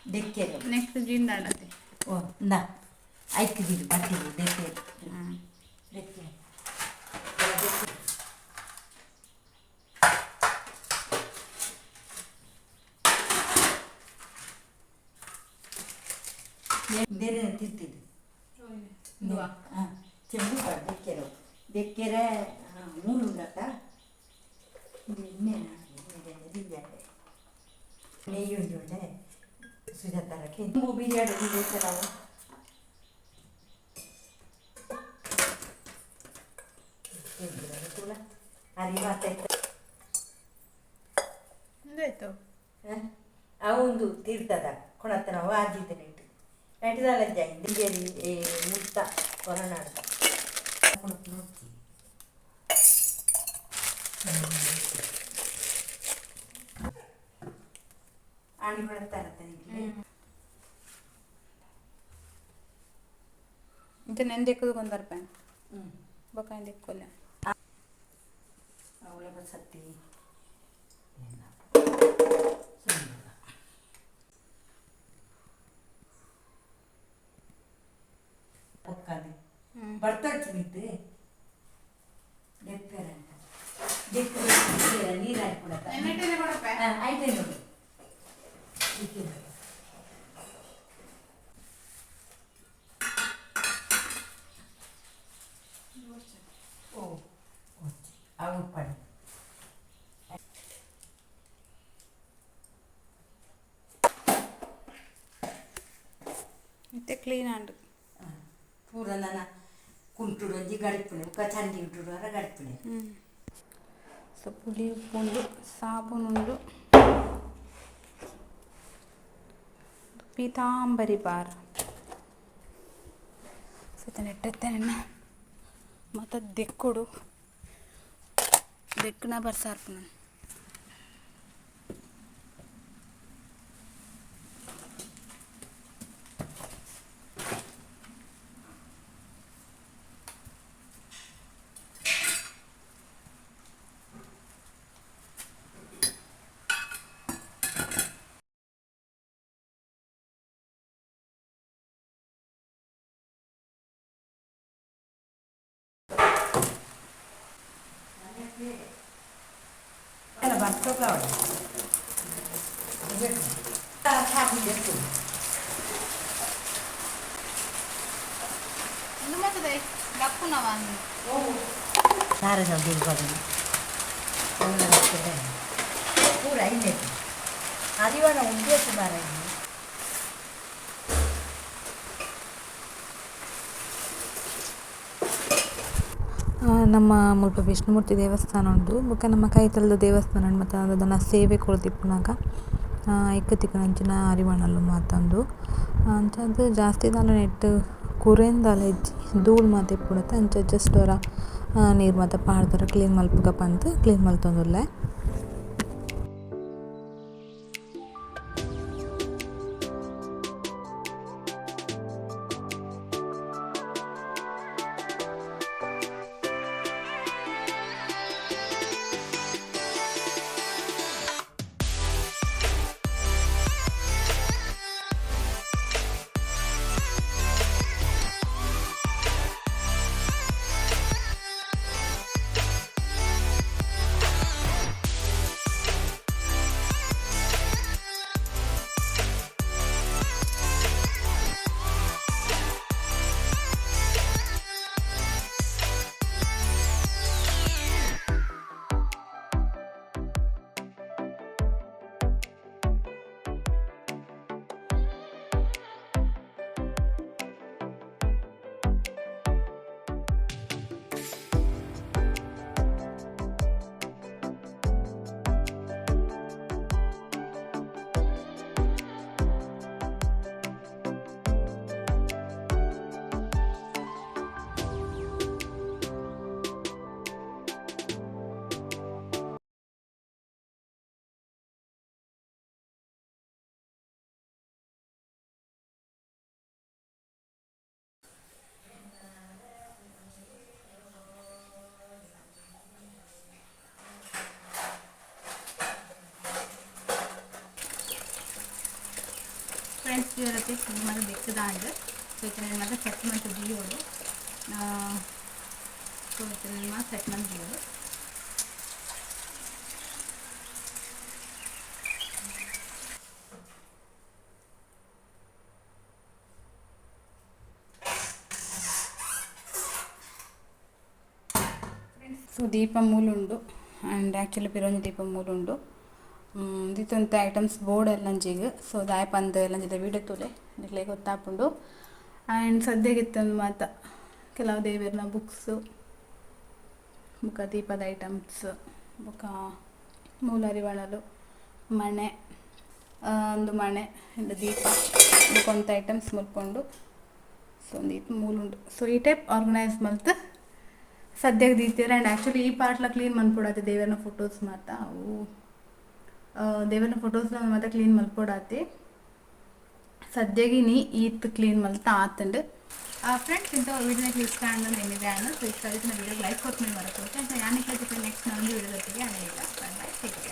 Dekero. Next ಜಿಂದಾಡದೆ. Oh, na. Aiki bidu pati dekero. Dekero. ಬೇರೆ ತಿಂತಿದ್ದು ಚೆಂಬು dekero. Dekero ಮೂರು ಉಂಡಾತ ಇನ್ನೇನು ನೆಯ್ಯಿ ಉಂಡೆ ಸುಜಾತಾರಕ್ಕೆ ಬಿರಿಯಾನಿ ನಾವು ಅವಂದು ತೀರ್ಥದ ಕೊಣತ್ತ ನಾವು ಆಜಿದ್ದೆ ನೈಟ್ ನೈಟ್ದಲ್ಲ ಜಾಯಿ ಬಿರಿಯಾನಿ ಮುಕ್ತ ಕೊರನಾಡ್ತ ಆಣಿ ಮಾಡ್ತಾರತ್ತೆ ಇದು ನೆಂದೆಕ್ಕದು ಕೊಂದರ್ಪಾಯ ಬೊಕ್ಕ ದೆಕ್ಕೊಲ್ಲ ಅವಳ ಸತ್ತಿ ಒಕ್ಕಾದೆ ಬರ್ತಾಡ್ಸಿ ಬಿಟ್ಟು ದೆಪ್ಪರ ನೀರು ಹಾಕ್ಬಿಡತ್ತ ಆಯ್ತು ನೋಡಿ ಅವು ಪಡಿ ಮತ್ತೆ ಕ್ಲೀನ್ ಆಂಡು ಪೂರ ನನ್ನ ಕುಂಟುಡು ಒಂಜಿ ಗಡಿಪುಣೆ ಉಕ್ಕ ಚಂದಿ ಉಂಟುಡು ಅರ ಗಡಿಪುಣೆ ಸೊ ಪುಳಿ ಉಪ್ಪುಂಡು ಸಾಬೂನು ಉಂಡು ಪೀತಾಂಬರಿ ಬಾರ್ ಸತ ನೆಟ್ಟೆತ್ತೇನೆ ಮತ್ತು ದೆಕ್ಕುಡು ದೆಕ್ಕನ ಬರ್ಸಾರ್ಪು ನಾನು Era basta Claudia. Happy day. ಇನ್ನು ಮತ್ತೆ ದಪ್ಪುನವಾಂದು ಸಾರ ಬಿಲ್ ಬರೋದು ಪೂರ ಇಲ್ಲೇ ಅರಿವಾಣ ಒಂದೇ ಸುಮಾರ ನಮ್ಮ ಮುಲ್ಪ ವಿಷ್ಣುಮೂರ್ತಿ ದೇವಸ್ಥಾನ ಉಂಡು ಬೊಕ ನಮ್ಮ ಕೈತಲ್ದ ದೇವಸ್ಥಾನ ಉಂಡು ಮತ್ತು ಅದನ್ನ ಸೇವೆ ಕೊಡ್ತಿಪ್ಪುನಾಗ ಇಕ್ಕತಿಕ್ಕನಂಚಿನ ಅರಿವಾಣಲು ಮಾತಂದು ಅಂಚದು ಜಾಸ್ತಿ ದಾಲ ನೆಟ್ ಕುರೆಂದಾಲ ಇಜ್ಜಿ ಧೂಳು ಮಾತ ಇಪ್ಪುಡತ್ತ ಅಂಚ ಜಸ್ಟ್ ಅವರ ನೀರು ಮಾತ ಪಾಡ್ದಾರ ಕ್ಲೀನ್ ಮಲ್ಪುಗ ಪಂತ್ ಕ್ಲೀನ್ ಮಲ್ತೊಂದುಲ್ಲೆ ಫ್ರೆಂಡ್ಸ್ ಇವರತ್ತೆ ಮಾತ್ರ ಬೆಕ್ಕದಾಂಡ್ ಸೊ ಇತನ ಮಾತ್ರ ಸೆಟ್ ಮಂತ್ ದಿಯೋಡು ಸೊ ಇತನ ಮಾತ್ರ ಸೆಟ್ ಮಂತ್ ದಿಯೋಡು ಸೊ ದೀಪ ಮೂಲುಂಡು ಆ್ಯಂಡ್ ಆ್ಯಕ್ಚುಲಿ ಪಿರೊಂಜಿ ದೀಪ ಮೂಲುಂಡು ದಿತ್ತೊಂತ ಐಟಮ್ಸ್ ಬೋರ್ಡ್ ಎಲ್ಲಂಜಿಗ್ ಸೊ ದಾಯ ಪಂದ್ ಎಲ್ಲಂಜಿದ ವೀಡಿಯೋ ತೂಲೆ ನಿಕ್ಲೆ ಗೊತ್ತಾಪುಂಡು ಆ್ಯಂಡ್ ಸದ್ಯಗಿತ್ತೊಂದು ಮಾತ ಕೆಲವು ದೇವೆರ್ನ ಬುಕ್ಸ್ ಬುಕ್ಕ ದೀಪದ ಐಟಮ್ಸ್ ಬುಕ್ಕ ಮೂಲ ಅರಿವಾಣಲು ಮಣೆ ಒಂದು ಮಣೆ ಇಂದ ದೀಪ ಬುಕ್ಕೊಂತ ಐಟಮ್ಸ್ ಮುಲ್ಕೊಂಡು ಸೊ ಒಂದು ದೀಪ ಮೂಲುಂಡು ಸೊ ಈ ಟೈಪ್ ಆರ್ಗನೈಸ್ ಮಲ್ತು ಸದ್ಯಕ್ಕೆ ದೀತೀರ ಆ್ಯಂಡ್ ಆ್ಯಕ್ಚುಲಿ ಈ ಪಾರ್ಟ್ಲ ಕ್ಲೀನ್ ಮಲ್ಪೊಡಾತೆ ದೇವರನ ಫೋಟೋಸ್ ಮಾತ ಅವು ದೇವರನ ಫೋಟೋಸ್ನ ಮಾತ್ರ ಕ್ಲೀನ್ ಮಲ್ಪೊಡಾತೆ ಸದ್ಯಗೆ ನೀ ಈತ್ ಕ್ಲೀನ್ ಮಲ್ತಾ ಆತಂಡು ಫ್ರೆಂಡ್ಸ್ ಇಂಥ ವೀಡಿಯೋನ ಇಷ್ಟ ಅನ್ನೋದು ಏನಿದೆ ಅನ್ನೋ ಸೊ ಇಷ್ಟ ಆಗುತ್ತೆ ವೀಡಿಯೋಗೆ ಲೈಕ್ ಕೊಟ್ಟು ಮರಕೋತೆ ಅಂತ ಯಾನಿಕ್ಕೆ ನೆಕ್ಸ್ಟ್ ನಮ್ಮದು ವೀಡಿಯೋ ಜೊತೆಗೆ ಅದೇ ಇಲ್ಲ ಬೈ ಬೈ.